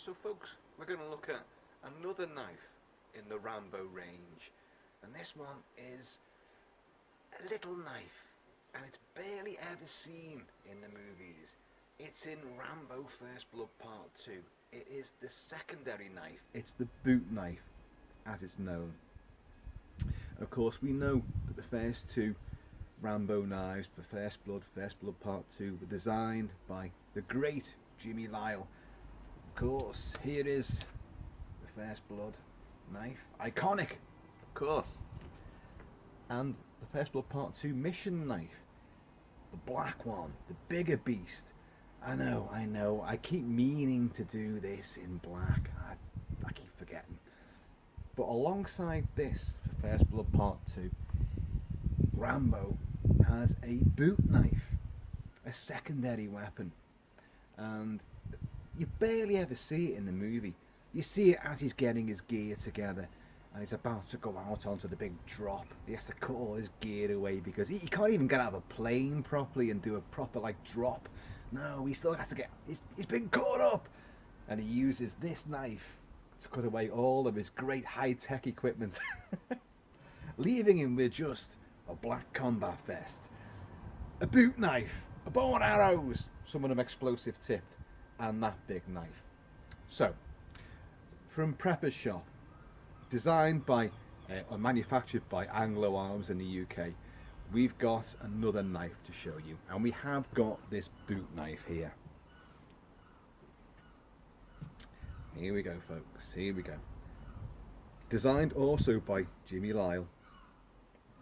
So folks, we're going to look at another knife in the Rambo range, and this one is a little knife, and it's barely ever seen in the movies. It's in Rambo First Blood Part 2. It is the secondary knife. It's the boot knife, as it's known. And of course, we know that the first two Rambo knives for First Blood Part 2 were designed by the great Jimmy Lyle. Of course, here is the First Blood knife. Iconic, of course. And the First Blood Part 2 mission knife. The black one, the bigger beast. I know, I keep meaning to do this in black. I keep forgetting. But alongside this, for First Blood Part 2, Rambo has a boot knife, a secondary weapon. And you barely ever see it in the movie. You see it as he's getting his gear together and he's about to go out onto the big drop. He has to cut all his gear away because he can't even get out of a plane properly and do a proper drop. No, he still has to he's been caught up, and he uses this knife to cut away all of his great high-tech equipment, leaving him with just a black combat vest, a boot knife, a bow and arrows, some of them explosive tipped, and that big knife. So, from Prepper's Shop, designed by or manufactured by Anglo Arms in the UK, we've got another knife to show you, and we have got this boot knife here. Here we go, folks, here we go. Designed also by Jimmy Lyle.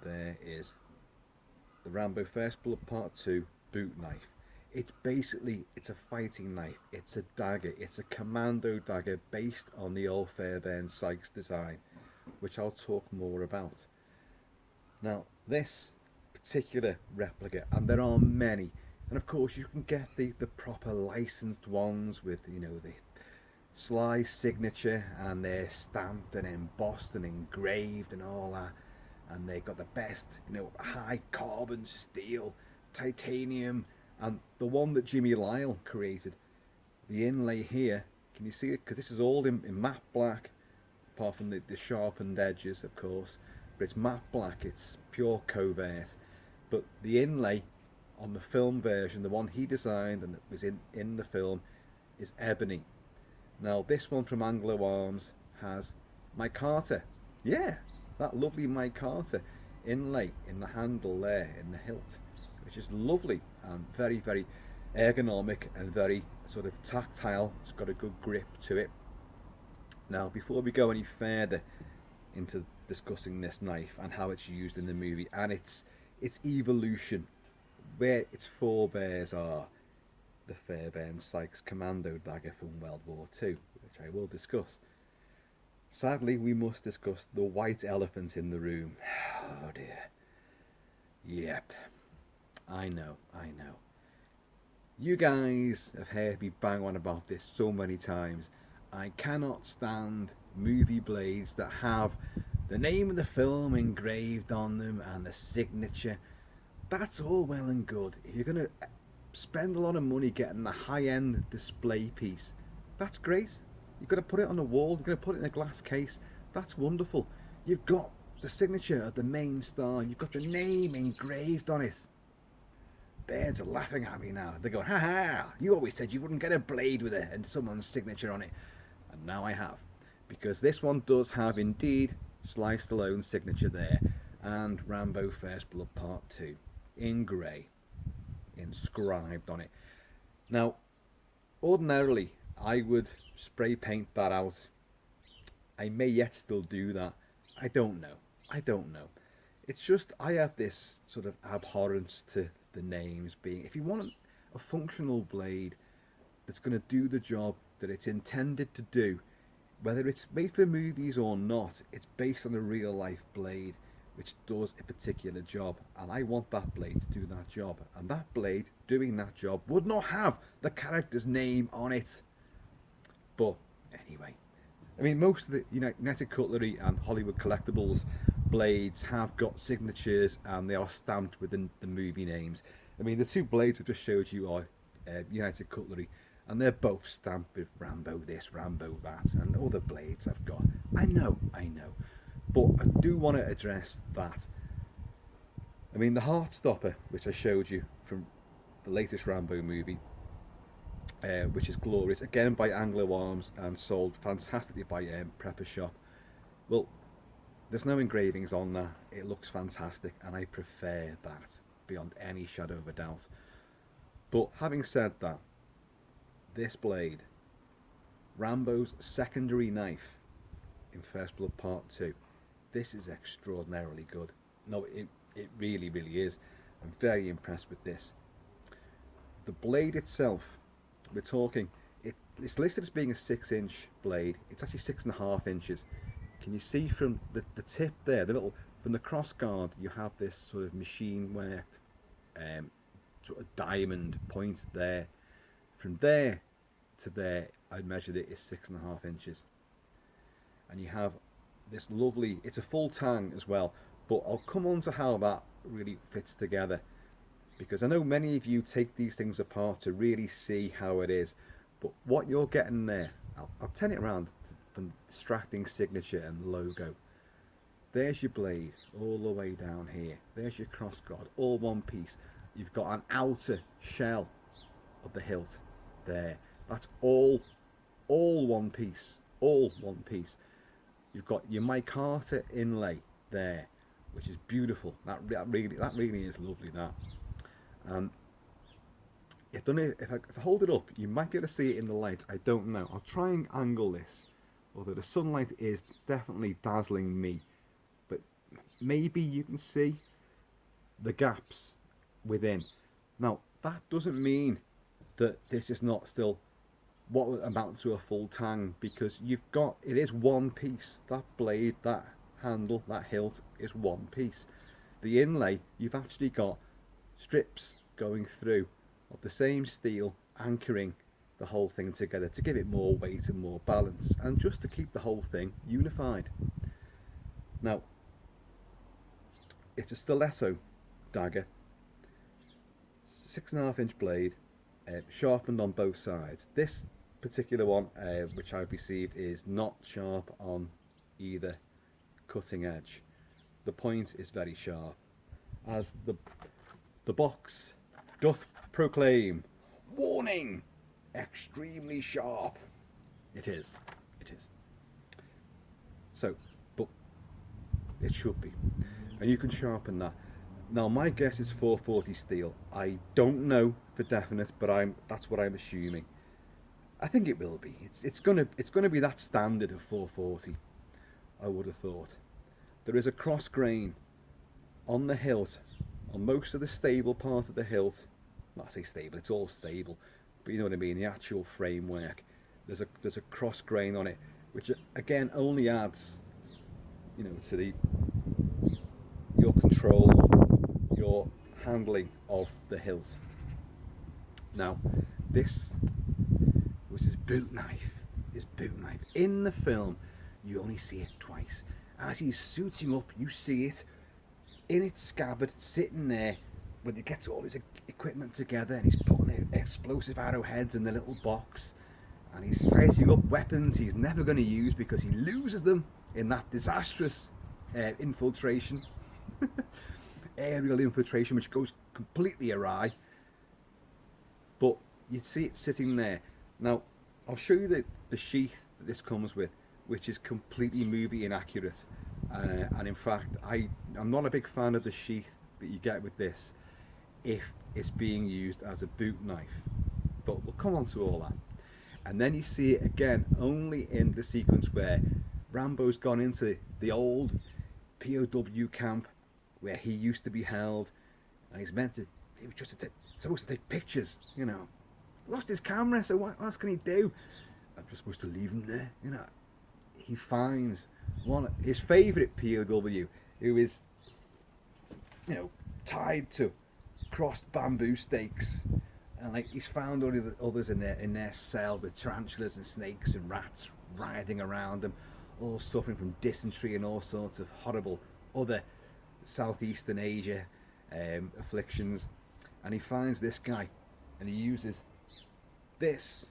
There is the Rambo First Blood Part 2 boot knife. It's a fighting knife, it's a dagger, it's a commando dagger based on the old Fairbairn-Sykes design, which I'll talk more about. Now, this particular replica, and there are many, and of course you can get the proper licensed ones with, the Sly signature, and they're stamped and embossed and engraved and all that, and they've got the best, high carbon steel, titanium, and the one that Jimmy Lyle created, the inlay here, can you see it? Because this is all in matte black, apart from the sharpened edges, of course, but it's matte black, it's pure covert. But the inlay on the film version, the one he designed and that was in the film, is ebony. Now this one from Anglo Arms has micarta. Yeah, that lovely micarta inlay in the handle there, in the hilt, which is lovely and very, very ergonomic and very sort of tactile. It's got a good grip to it. Now, before we go any further into discussing this knife and how it's used in the movie and its evolution, where its forebears are, the Fairbairn-Sykes Commando Dagger from World War II, which I will discuss. Sadly, we must discuss the white elephant in the room. Oh dear. Yep. I know. You guys have heard me bang on about this so many times. I cannot stand movie blades that have the name of the film engraved on them and the signature. That's all well and good. If you're going to spend a lot of money getting the high-end display piece, that's great. You've got to put it on the wall, you've got to put it in a glass case. That's wonderful. You've got the signature of the main star, you've got the name engraved on it. Birds are laughing at me now. They're going, ha ha, you always said you wouldn't get a blade with it and someone's signature on it. And now I have. Because this one does have indeed Sly Stallone's signature there, and Rambo First Blood Part 2 in grey, inscribed on it. Now, ordinarily I would spray paint that out. I may yet still do that. I don't know. It's just I have this sort of abhorrence to the names being, if you want a functional blade that's going to do the job that it's intended to do, whether it's made for movies or not, it's based on a real life blade which does a particular job, and I want that blade to do that job, and that blade doing that job would not have the character's name on it. But anyway, I mean, most of the United Cutlery and Hollywood Collectibles blades have got signatures and they are stamped within the movie names. I mean, the two blades I've just showed you are United Cutlery, and they're both stamped with Rambo this, Rambo that, and all the blades I've got. I know, but I do want to address that. I mean, the Heartstopper, which I showed you from the latest Rambo movie, which is glorious, again by Anglo Arms and sold fantastically by Prepper Shop. Well, there's no engravings on that. It looks fantastic, and I prefer that beyond any shadow of a doubt. But having said that, this blade, Rambo's secondary knife in First Blood Part 2, this is extraordinarily good. No, it really, really is. I'm very impressed with this. The blade itself, we're talking, it's listed as being a 6-inch blade. It's actually 6.5 inches. Can you see from the tip there, from the cross guard, you have this sort of machine worked sort of diamond point there. From there to there, I measured it is 6.5 inches. And you have this lovely, it's a full tang as well, but I'll come on to how that really fits together, because I know many of you take these things apart to really see how it is, but what you're getting there, I'll turn it around from distracting signature and logo. There's your blade all the way down here. There's your cross guard, all one piece. You've got an outer shell of the hilt there. That's all one piece, all one piece. You've got your micarta inlay there, which is beautiful. That really is lovely. That. I don't know if I hold it up, you might be able to see it in the light. I don't know. I'll try and angle this, although the sunlight is definitely dazzling me. But maybe you can see the gaps within. Now, that doesn't mean that this is not still what would amount to a full tang, because it is one piece. That blade, that handle, that hilt is one piece. The inlay, you've actually got strips going through of the same steel, anchoring the whole thing together to give it more weight and more balance, and just to keep the whole thing unified. Now, it's a stiletto dagger, 6.5-inch blade, sharpened on both sides. This particular one, which I've received, is not sharp on either cutting edge. The point is very sharp, as the box doth proclaim, warning, extremely sharp. It is. So, but it should be, and you can sharpen that. Now, my guess is 440 steel. I don't know for definite, but that's what I'm assuming. I think it will be. It's gonna be that standard of 440. I would have thought. There is a cross grain on the hilt, on most of the stable part of the hilt. Not I say stable, it's all stable, but you know what I mean. The actual framework, there's a cross grain on it, which again only adds, to your control, your handling of the hilt. Now, this was his boot knife. In the film, you only see it twice. As he's suiting up, you see it in its scabbard, sitting there, when he gets all his equipment together, and he's putting explosive arrowheads in the little box, and he's sighting up weapons he's never going to use because he loses them in that disastrous infiltration, aerial infiltration, which goes completely awry. But you'd see it sitting there. Now, I'll show you the sheath that this comes with, which is completely movie inaccurate. And in fact, I'm not a big fan of the sheath that you get with this if it's being used as a boot knife. But we'll come on to all that. And then you see it again only in the sequence where Rambo's gone into the old POW camp where he used to be held, and he was just supposed to take pictures, Lost his camera, so what else can he do? I'm just supposed to leave him there, He finds his favourite POW, who is, tied to crossed bamboo stakes, and he's found all the others in their cell with tarantulas and snakes and rats writhing around them, all suffering from dysentery and all sorts of horrible other Southeastern Asia afflictions. And he finds this guy, and he uses this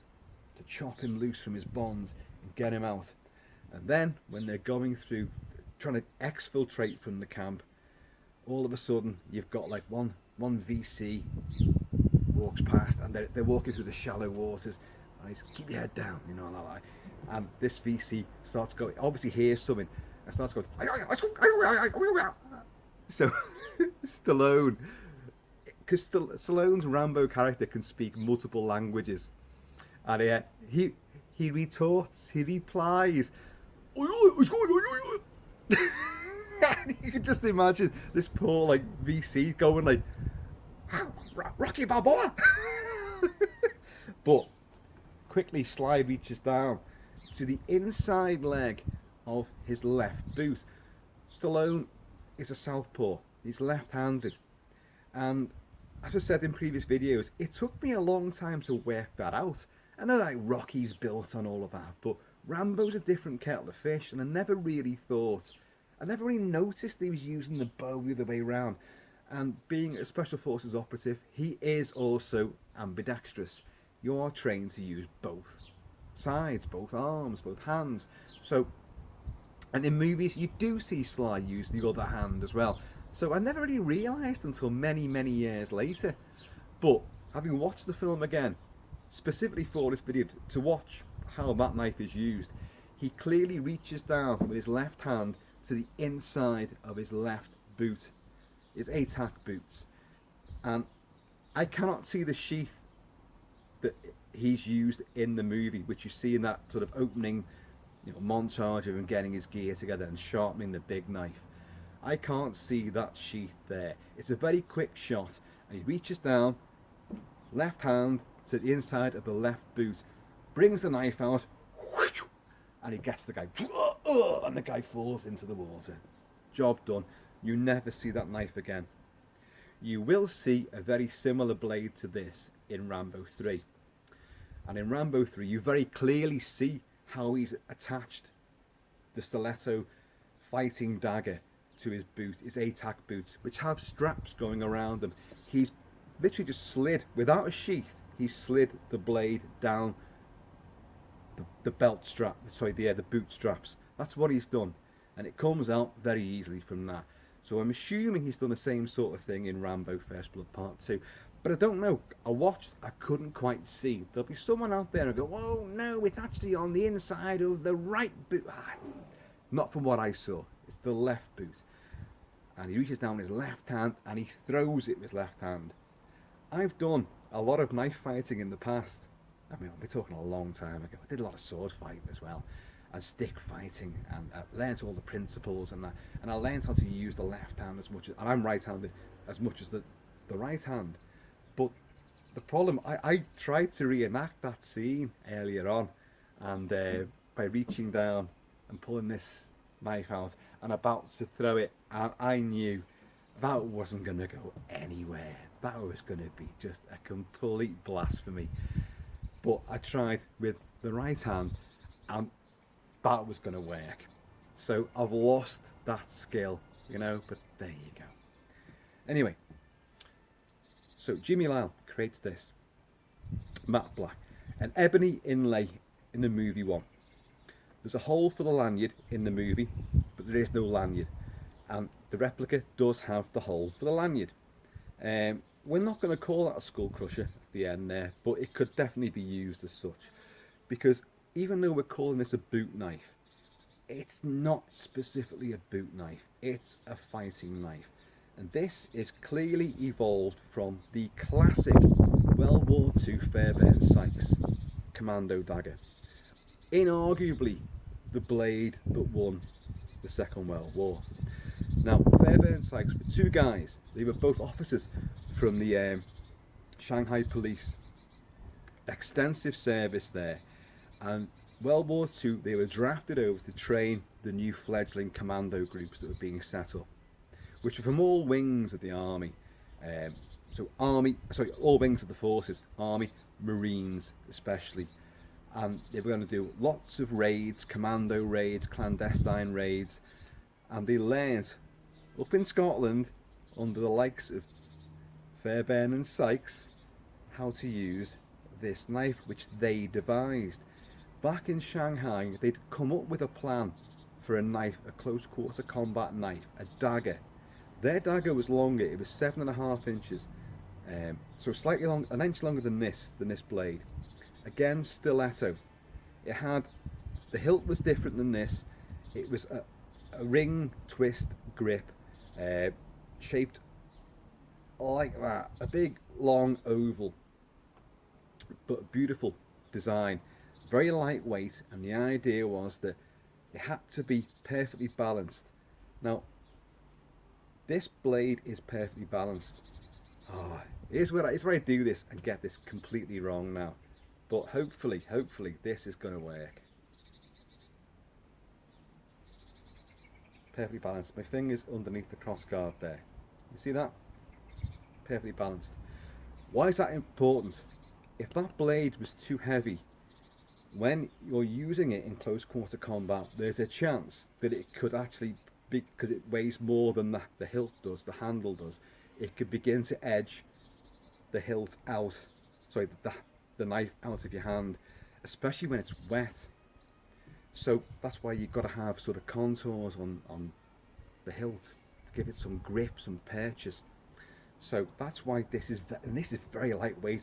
to chop him loose from his bonds and get him out. And then when they're going through, trying to exfiltrate from the camp, all of a sudden you've got like one VC walks past, and they're walking through the shallow waters, and he's, keep your head down, you know, like, and this VC starts going, obviously hears something, and starts going, so Stallone, because Stallone's Rambo character can speak multiple languages, and he retorts, he replies, what's going on? You can just imagine this poor like VC going like, Rocky Balboa. But quickly Sly reaches down to the inside leg of his left boot. Stallone is a southpaw, he's left-handed, and as I said in previous videos, it took me a long time to work that out. I know like Rocky's built on all of that, but Rambo's a different kettle of fish, and I never really noticed he was using the bow the other way around. And being a Special Forces operative, he is also ambidextrous. You are trained to use both sides, both arms, both hands. So, and in movies, you do see Sly use the other hand as well. So I never really realised until many, many years later. But having watched the film again, specifically for this video, to watch how that knife is used, he clearly reaches down with his left hand to the inside of his left boot, his ATAC boots, and I cannot see the sheath that he's used in the movie, which you see in that sort of opening, you know, montage of him getting his gear together and sharpening the big knife. I can't see that sheath there. It's a very quick shot, and he reaches down, left hand to the inside of the left boot, brings the knife out, and he gets the guy, and the guy falls into the water. Job done. You never see that knife again. You will see a very similar blade to this in Rambo 3. And in Rambo 3 you very clearly see how he's attached the stiletto fighting dagger to his boot, his ATAC boots, which have straps going around them. He's literally just slid, without a sheath, he slid the blade down the belt strap, sorry, the boot straps. That's what he's done, and it comes out very easily from that. So I'm assuming he's done the same sort of thing in Rambo First Blood Part 2. But I don't know. I watched, I couldn't quite see. There'll be someone out there and go, oh no, it's actually on the inside of the right boot. Not from what I saw. It's the left boot. And he reaches down his left hand and he throws it with his left hand. I've done a lot of knife fighting in the past. I mean, we're talking a long time ago. I did a lot of sword fighting as well, and stick fighting, and I learnt all the principles, and I learnt how to use the left hand as much as, and I'm right-handed, as much as the right hand. But the problem, I tried to reenact that scene earlier on, and by reaching down and pulling this knife out and about to throw it, and I knew that wasn't going to go anywhere. That was going to be just a complete blasphemy. But I tried with the right hand, and that was going to work. So I've lost that skill, you know, but there you go. Anyway, so Jimmy Lyle creates this matte black, an ebony inlay in the movie one. There's a hole for the lanyard in the movie, but there is no lanyard, and the replica does have the hole for the lanyard. We're not going to call that a skull crusher at the end there, but it could definitely be used as such, because even though we're calling this a boot knife, it's not specifically a boot knife, it's a fighting knife. And this is clearly evolved from the classic World War II Fairbairn-Sykes Commando Dagger. Inarguably the blade that won the Second World War. Now, Fairbairn-Sykes were two guys, they were both officers from the Shanghai police. Extensive service there, and World War II they were drafted over to train the new fledgling commando groups that were being set up, which were from all wings of the army. All wings of the forces, army, marines especially, and they were going to do lots of raids, commando raids, clandestine raids, and they learnt up in Scotland under the likes of Fairbairn and Sykes how to use this knife which they devised. Back in Shanghai, they'd come up with a plan for a knife, a close quarter combat knife, a dagger. Their dagger was longer, it was 7.5 inches, so slightly long, an inch longer than this blade. Again, stiletto. It had, the hilt was different than this. It was a ring twist grip, shaped like that, a big long oval, but beautiful design, very lightweight, and the idea was that it had to be perfectly balanced. Now, this blade is perfectly balanced. Oh, here's where I do this and get this completely wrong now, but hopefully this is going to work. Perfectly balanced. My finger's underneath the crossguard there. You see that? Perfectly balanced. Why is that important? If that blade was too heavy, when you're using it in close quarter combat, there's a chance that it could actually, because it weighs more than the hilt does, the handle does, it could begin to edge the hilt out, sorry, the knife out of your hand, especially when it's wet. So that's why you've got to have sort of contours on the hilt to give it some grip, some purchase. So that's why this is very lightweight.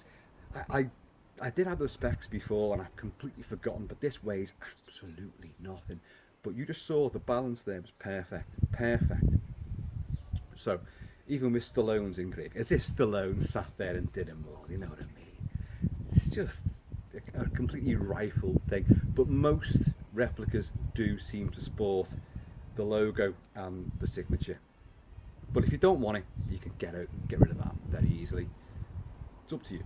I did have those specs before and I've completely forgotten, but this weighs absolutely nothing. But you just saw the balance there was perfect, perfect. So even with Stallone's engraving, as if Stallone sat there and did them all, you know what I mean? It's just a completely rifled thing. But most replicas do seem to sport the logo and the signature. But if you don't want it, you can get rid of that very easily. It's up to you.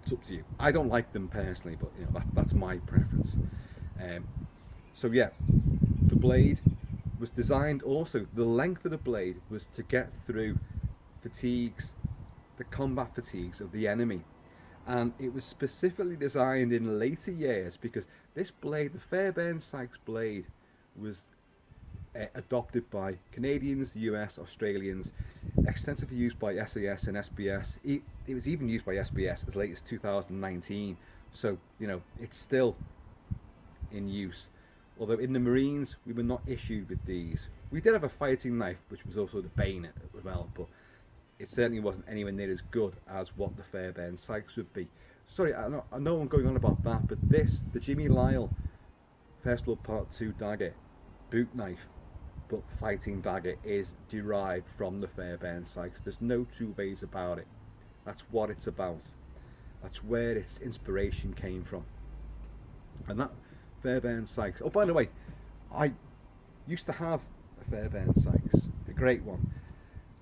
It's up to you. I don't like them personally, but you know that's my preference. So yeah, the blade was designed also. The length of the blade was to get through fatigues, the combat fatigues of the enemy, and it was specifically designed in later years because this blade, the Fairbairn-Sykes blade, was adopted by Canadians, US, Australians, extensively used by SAS and SBS. It was even used by SBS as late as 2019. So, you know, it's still in use. Although in the Marines, we were not issued with these. We did have a fighting knife, which was also the bayonet as well, but it certainly wasn't anywhere near as good as what the Fairbairn-Sykes would be. Sorry, I know I'm going on about that, but this, the Jimmy Lyle First Blood Part 2 dagger, boot knife, but fighting dagger, is derived from the Fairbairn-Sykes. There's no two ways about it. That's what it's about. That's where its inspiration came from. And that Fairbairn-Sykes, oh by the way, I used to have a Fairbairn-Sykes, a great one.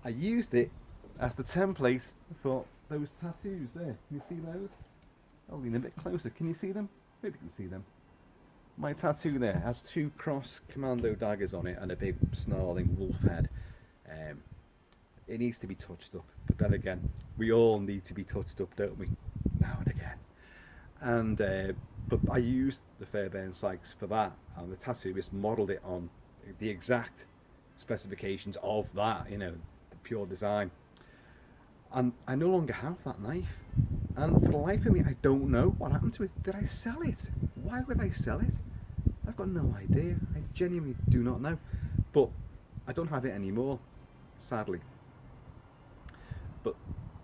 I used it as the template for those tattoos there. Can you see those? I'll lean a bit closer. Can you see them? Maybe you can see them. My tattoo there has two cross commando daggers on it and a big snarling wolf head. It needs to be touched up, but then again, we all need to be touched up, don't we? Now and again. And but I used the Fairbairn-Sykes for that, and the tattooist modelled it on the exact specifications of that, you know, the pure design. And I no longer have that knife, and for the life of me I don't know what happened to it. Did I sell it? Why would I sell it? I've got no idea. I genuinely do not know, but I don't have it anymore, sadly. But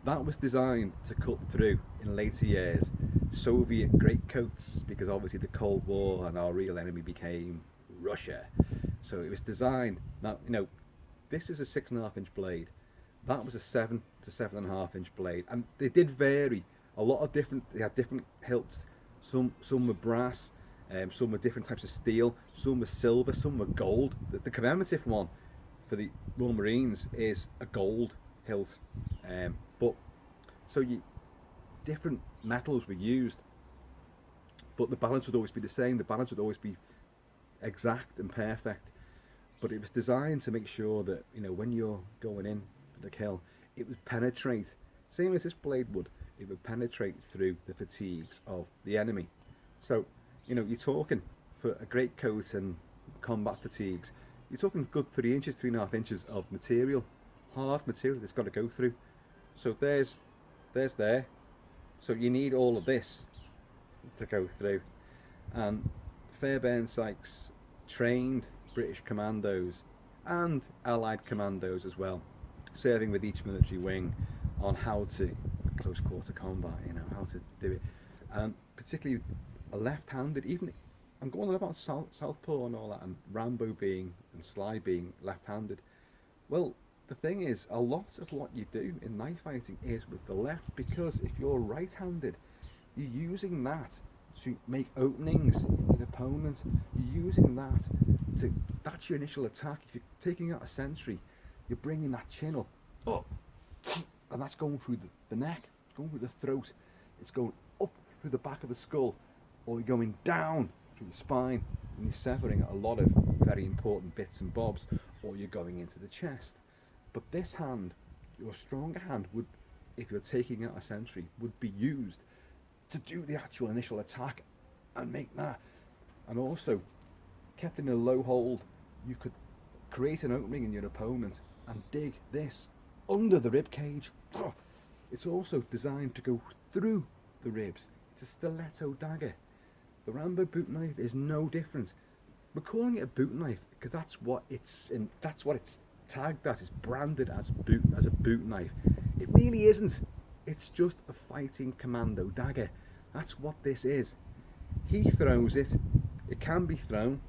that was designed to cut through in later years Soviet greatcoats, because obviously the Cold War and our real enemy became Russia. So it was designed. Now, you know, this is a 6.5-inch blade. That was a 7 to 7.5-inch blade, and they did vary. A lot of different. They had different hilts. Some were brass, some were different types of steel. Some were silver, some were gold. The commemorative one for the Royal Marines is a gold hilt. But so different metals were used, but the balance would always be the same. The balance would always be exact and perfect. But it was designed to make sure that, you know, when you're going in for the kill, it would penetrate, same as this blade would. It would penetrate through the fatigues of the enemy. So, you know, you're talking for a great coat and combat fatigues, you're talking good 3 inches, 3.5 inches of material, hard material that's got to go through. So there's there. So you need all of this to go through. And Fairbairn-Sykes trained British commandos and Allied commandos as well, serving with each military wing on how to close quarter combat, you know, how to do it. And particularly a left-handed, even I'm going on about Southpaw and all that, and Rambo being and Sly being left-handed. Well, the thing is, a lot of what you do in knife fighting is with the left, because if you're right-handed, you're using that to make openings in your opponent. You're using that to, that's your initial attack. If you're taking out a sentry, you're bringing that chin up, and that's going through the neck, it's going through the throat, it's going up through the back of the skull, or you're going down through the spine, and you're severing a lot of very important bits and bobs, or you're going into the chest. But this hand, your stronger hand, would, if you're taking out a sentry, would be used to do the actual initial attack and make that. And also, kept in a low hold, you could create an opening in your opponent and dig this under the rib cage. It's also designed to go through the ribs. It's a stiletto dagger. The Rambo boot knife is no different. We're calling it a boot knife because that's what it's tagged as. It's branded as a boot knife. It really isn't. It's just a fighting commando dagger. That's what this is. He throws it. It can be thrown.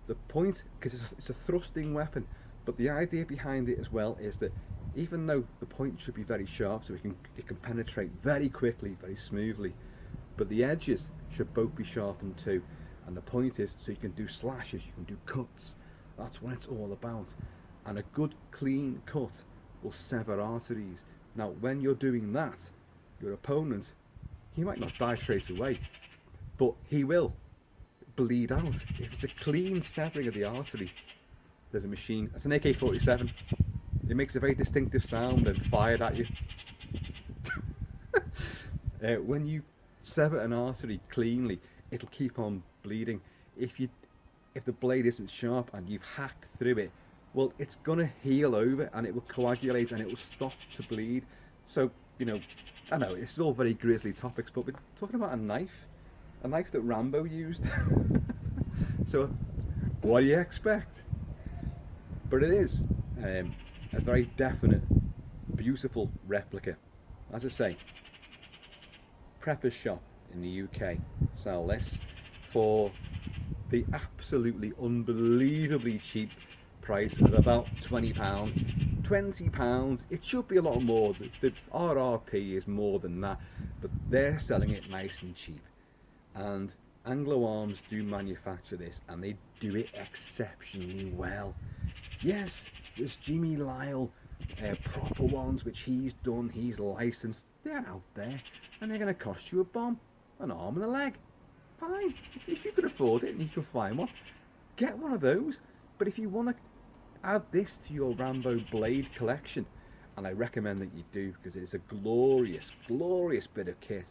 The point, because it's a thrusting weapon, but the idea behind it as well is that even though the point should be very sharp, so it can penetrate very quickly, very smoothly, but the edges should both be sharpened too. And the point is, so you can do slashes, you can do cuts. That's what it's all about. And a good clean cut will sever arteries. Now, when you're doing that, your opponent, he might not die straight away, but he will bleed out. If it's a clean severing of the artery, there's a machine. It's an AK-47. It makes a very distinctive sound and fired at you. When you sever an artery cleanly, it'll keep on bleeding. If the blade isn't sharp and you've hacked through it, well, it's gonna heal over and it will coagulate and it will stop to bleed. So, you know, I know it's all very grisly topics, but we're talking about a knife that Rambo used. So, what do you expect? But it is a very definite, beautiful replica. As I say, Prepper's Shop in the UK sell this for the absolutely unbelievably cheap price of about £20. £20, it should be a lot more. The RRP is more than that, but they're selling it nice and cheap. And Anglo Arms do manufacture this, and they do it exceptionally well. Yes, there's Jimmy Lyle proper ones which he's done, he's licensed. They're out there, and they're going to cost you a bomb, an arm and a leg. Fine, if you can afford it and you can find one, get one of those. But if you want to add this to your Rambo blade collection, and I recommend that you do, because it's a glorious, glorious bit of kit.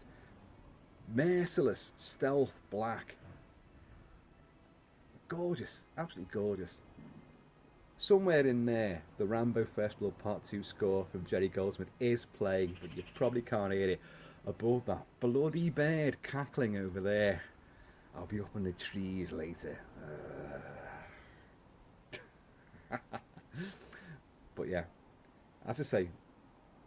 Merciless stealth black, gorgeous, absolutely gorgeous. Somewhere in there, the Rambo First Blood Part 2 score from Jerry Goldsmith is playing, but you probably can't hear it above that bloody bird cackling over there. I'll be up in the trees later. But yeah, as I say,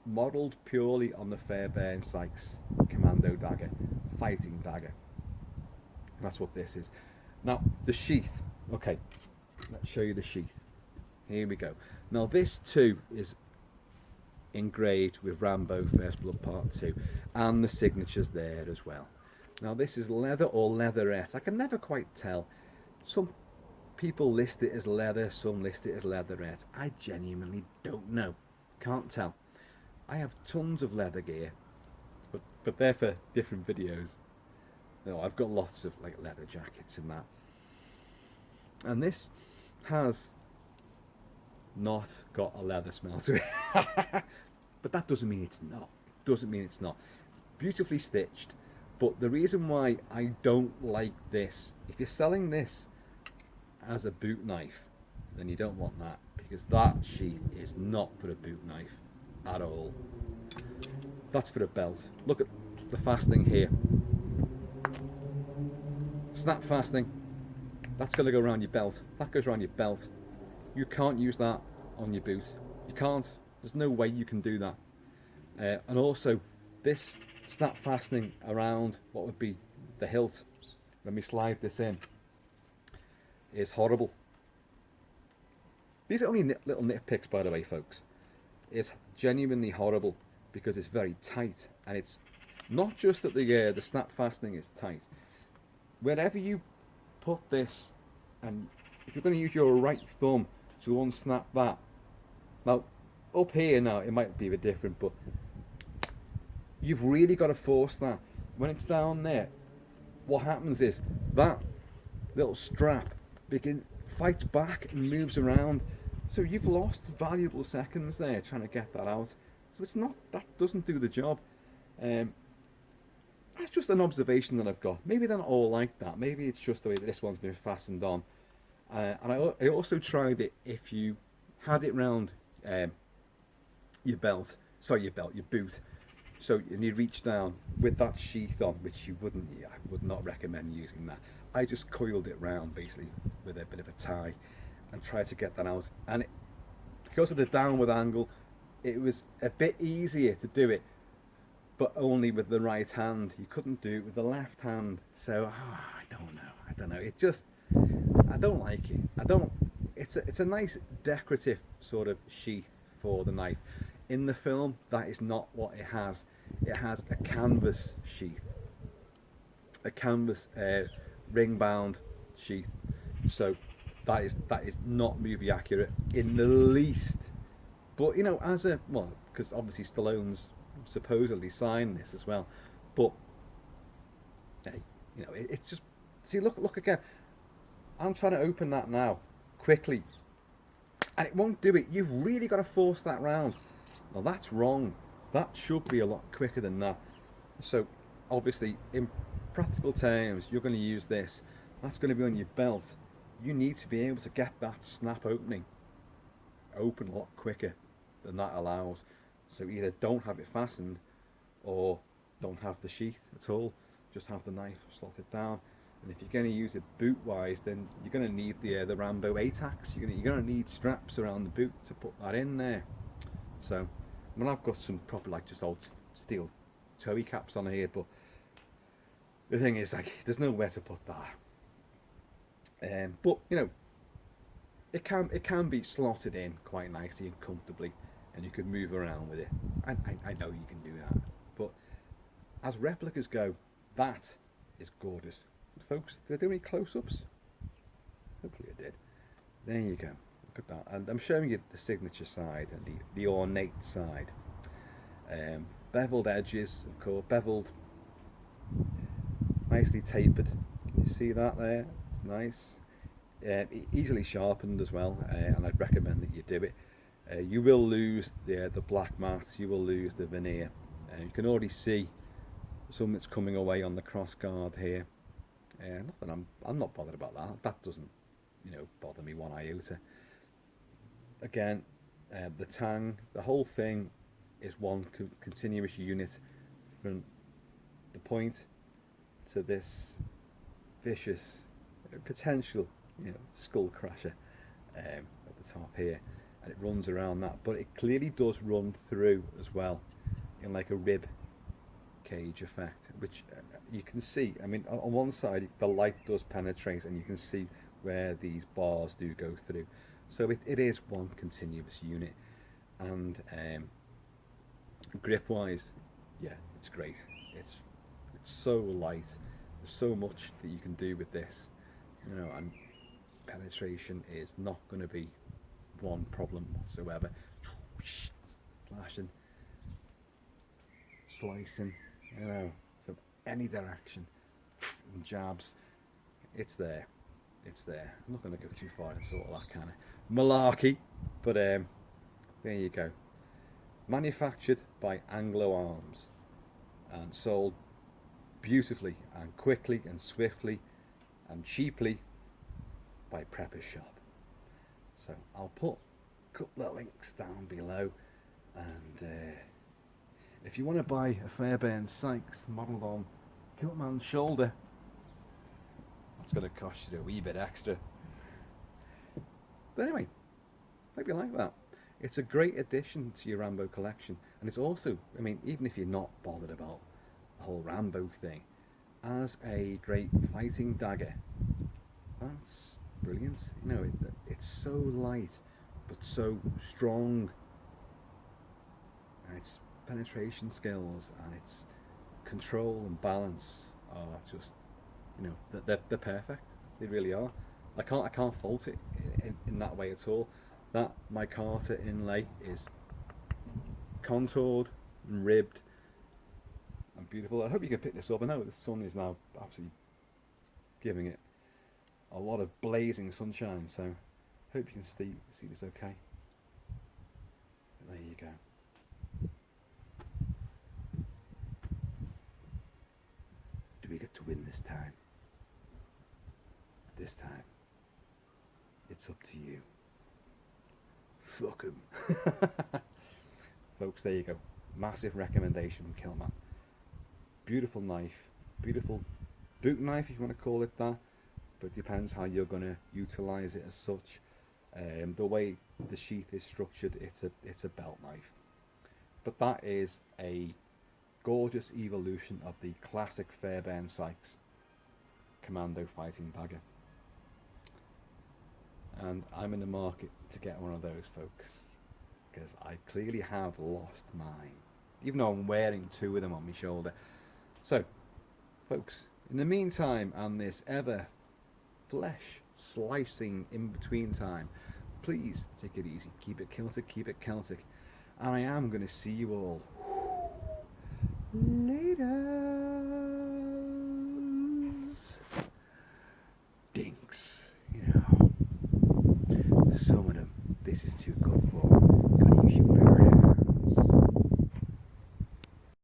modelled purely on the Fairbairn-Sykes Commando Dagger, fighting dagger. That's what this is. Now, the sheath. Okay, let's show you the sheath. Here we go. Now, this too is engraved with Rambo First Blood Part 2, and the signatures there as well. Now, this is leather or leatherette. I can never quite tell. Some people list it as leather, some list it as leatherette. I genuinely don't know. Can't tell. I have tons of leather gear, but they're for different videos. No, I've got lots of like leather jackets and that. And this has not got a leather smell to it. But that doesn't mean it's not. Doesn't mean it's not. Beautifully stitched. But the reason why I don't like this, if you're selling this as a boot knife, then you don't want that, because that sheath is not for a boot knife at all. That's for a belt. Look at the fastening here. snap fastening, that's going to go around your belt. That goes around your belt. You can't use that on your boot. You can't. There's no way you can do that. And also, this snap fastening around what would be the hilt, when we slide this in, is horrible. These are only little nitpicks, by the way, folks. It's genuinely horrible because it's very tight, and it's not just that the snap fastening is tight. Wherever you put this, and if you're going to use your right thumb to unsnap that, now up here now it might be a bit different, but you've really got to force that. When it's down there, what happens is that little strap fights back and moves around, so you've lost valuable seconds there trying to get that out. So it's not, that doesn't do the job. That's just an observation that I've got. Maybe they're not all like that. Maybe it's just the way that this one's been fastened on. And I also tried it if you had it round your boot. So and you reach down with that sheath on, which I would not recommend using that. I just coiled it round basically with a bit of a tie and tried to get that out. And because of the downward angle, it was a bit easier to do it, but only with the right hand. You couldn't do it with the left hand. So I don't know. It just, I don't like it. It's a nice decorative sort of sheath for the knife. In the film, that is not what it has. It has a canvas sheath, a canvas ring bound sheath. So that is not movie accurate in the least. But you know, because obviously Stallone's supposedly signed this as well. But hey, you know, it's just, see, look again. I'm trying to open that now quickly, and it won't do it. You've really got to force that round. Well, that's wrong. That should be a lot quicker than that. So obviously, in practical terms, you're going to use this. That's going to be on your belt. You need to be able to get that snap opening open a lot quicker than that allows. So either don't have it fastened, or don't have the sheath at all. Just have the knife slotted down. And if you're going to use it boot-wise, then you're going to need the Rambo ATAX. You're going to need straps around the boot to put that in there. So, I mean, I've got some proper, like, just old steel toey caps on here, but the thing is, like, there's nowhere to put that. But you know, it can be slotted in quite nicely and comfortably, and you can move around with it. I know you can do that, but as replicas go, that is gorgeous. Folks, did I do any close-ups? Hopefully I did. There you go. Look at that. And I'm showing you the signature side and the ornate side. Beveled edges, of course, beveled, nicely tapered. Can you see that there? It's nice. Easily sharpened as well, and I'd recommend that you do it. You will lose the black mat, you will lose the veneer. You can already see some that's coming away on the cross guard here. Not that I'm not bothered about that. That doesn't, you know, bother me one iota. Again, the tang, the whole thing is one continuous unit from the point to this vicious potential, you know, skull crusher at the top here, and it runs around that. But it clearly does run through as well, in like a rib cage effect, which you can see. I mean, on one side the light does penetrate, and you can see where these bars do go through. So it is one continuous unit, and grip wise, yeah, it's great. It's so light. There's so much that you can do with this, you know, and penetration is not going to be one problem whatsoever. Slashing, slicing, you know, from any direction, and jabs. It's there. I'm not going to go too far into all that kind of malarkey, but there you go. Manufactured by Anglo Arms and sold beautifully and quickly and swiftly and cheaply by Prepper's Shop. So I'll put a couple of links down below, and if you want to buy a Fairbairn-Sykes modelled on Kilt-Man shoulder, That's going to cost you a wee bit extra. But anyway, hope you like that. It's a great addition to your Rambo collection, and it's also, I mean, even if you're not bothered about the whole Rambo thing, as a great fighting dagger, that's brilliant. You know, it's so light, but so strong, and its penetration skills and its control and balance are just, you know, they're perfect. They really are. I can't fault it in that way at all. That micarta inlay is contoured and ribbed and beautiful. I hope you can pick this up. I know the sun is now absolutely giving it a lot of blazing sunshine, so hope you can see this okay. But there you go. Do we get to win this time? This time, it's up to you. Fuck 'em. Folks, there you go. Massive recommendation from Kilt-Man. Beautiful knife, beautiful boot knife if you want to call it that, but it depends how you're going to utilize it as such. The way the sheath is structured, it's a belt knife, but that is a gorgeous evolution of the classic Fairbairn-Sykes Commando fighting dagger, and I'm in the market to get one of those, folks, because I clearly have lost mine, even though I'm wearing two of them on my shoulder. So, folks, in the meantime, and this ever flesh slicing in between time, please take it easy, keep it Celtic, keep it Celtic, and I am going to see you all later.